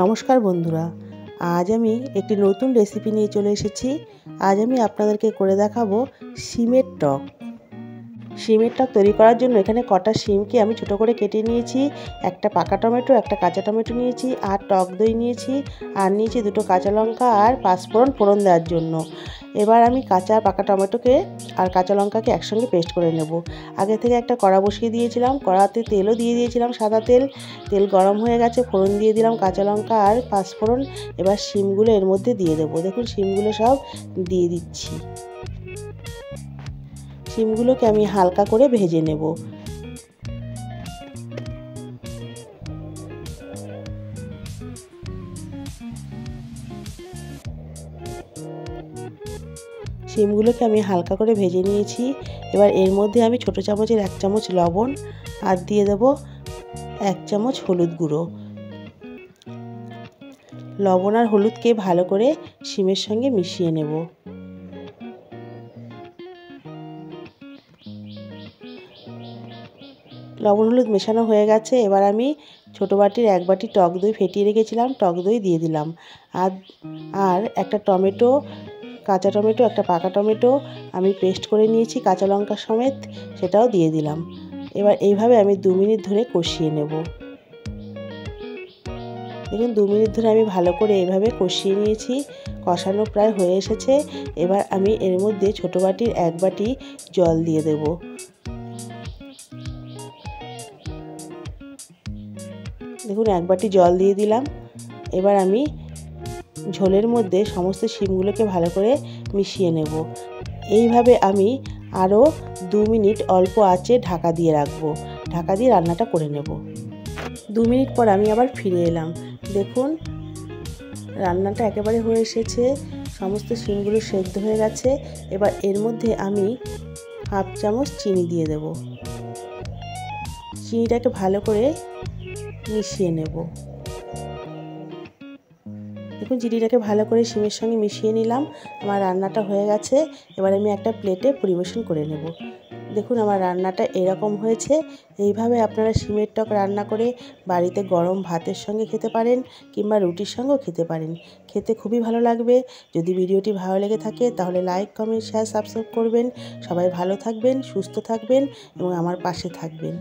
নমস্কার বন্ধুরা, আজ আমি একটি নতুন রেসিপি নিয়ে চলে এসেছি। আজ আমি আপনাদেরকে করে দেখাবো শিমের টক। শিমের টক তৈরি করার জন্য এখানে কটা শিমকে আমি ছোট করে কেটে নিয়েছি, একটা পাকা টমেটো, একটা কাঁচা টমেটো নিয়েছি, আর টক দই নিয়েছি, আর নিয়েছি দুটো কাঁচা লঙ্কা আর পাঁচফোড়ন ফোড়ন দেওয়ার জন্য। এবার আমি কাঁচা পাকা টমেটোকে আর কাঁচা লঙ্কাকে একসঙ্গে পেস্ট করে নেব। আগে থেকে একটা কড়া বসিয়ে দিয়েছিলাম, কড়াতে তেলও দিয়ে দিয়েছিলাম, সাদা তেল। তেল গরম হয়ে গেছে, ফোড়ন দিয়ে দিলাম কাঁচা লঙ্কা আর পাঁচফোড়ন। এবার শিমগুলো এর মধ্যে দিয়ে দেবো। দেখুন শিমগুলো সব দিয়ে দিচ্ছি। শিমগুলোকে আমি হালকা করে ভেজে নেব। শিমগুলোকে আমি হালকা করে ভেজে নিয়েছি। এবার এর মধ্যে আমি ছোটো চামচের 1 চামচ লবণ আর দিয়ে দেব 1 চামচ হলুদ গুঁড়ো। লবণ আর হলুদকে ভালো করে শিমের সঙ্গে মিশিয়ে নেব। লবণ হলুদ মেশানো হয়ে গেছে। এবার আমি ছোটো বাটির 1 বাটি টক দই ফেটিয়ে রেখেছিলাম, টক দই দিয়ে দিলাম। আর একটা টমেটো, কাঁচা টমেটো, একটা পাকা টমেটো আমি পেস্ট করে নিয়েছি কাঁচা লঙ্কা সমেত, সেটাও দিয়ে দিলাম। এবার এইভাবে আমি 2 মিনিট ধরে কষিয়ে নেব। দেখুন 2 মিনিট ধরে আমি ভালো করে এইভাবে কষিয়ে নিয়েছি, কষানো প্রায় হয়ে এসেছে। এবার আমি এর মধ্যে ছোটো বাটির 1 বাটি জল দিয়ে দেব। দেখুন 1 বাটি জল দিয়ে দিলাম। এবার আমি ঝোলের মধ্যে সমস্ত শিমগুলোকে ভালো করে মিশিয়ে নেব। এইভাবে আমি আরও 2 মিনিট অল্প আঁচে ঢাকা দিয়ে রাখবো। ঢাকা দিয়ে রান্নাটা করে নেব। 2 মিনিট পর আমি আবার ফিরে এলাম। দেখুন রান্নাটা একেবারে হয়ে এসেছে, সমস্ত শিমগুলো সেদ্ধ হয়ে গেছে। এবার এর মধ্যে আমি 1/2 চামচ চিনি দিয়ে দেব। চিনিটাকে ভালো করে মিশিয়ে নেব। দেখুন চিনিটাকে ভালো করে শিমের সঙ্গে মিশিয়ে নিলাম। আমার রান্নাটা হয়ে গেছে। এবার আমি একটা প্লেটে পরিবেশন করে নেব। দেখুন আমার রান্নাটা এরকম হয়েছে। এইভাবে আপনারা শিমের টক রান্না করে বাড়িতে গরম ভাতের সঙ্গে খেতে পারেন, কিংবা রুটির সঙ্গেও খেতে পারেন। খেতে খুবই ভালো লাগবে। যদি ভিডিওটি ভালো লেগে থাকে তাহলে লাইক, কমেন্ট, শেয়ার, সাবস্ক্রাইব করবেন। সবাই ভালো থাকবেন, সুস্থ থাকবেন এবং আমার পাশে থাকবেন।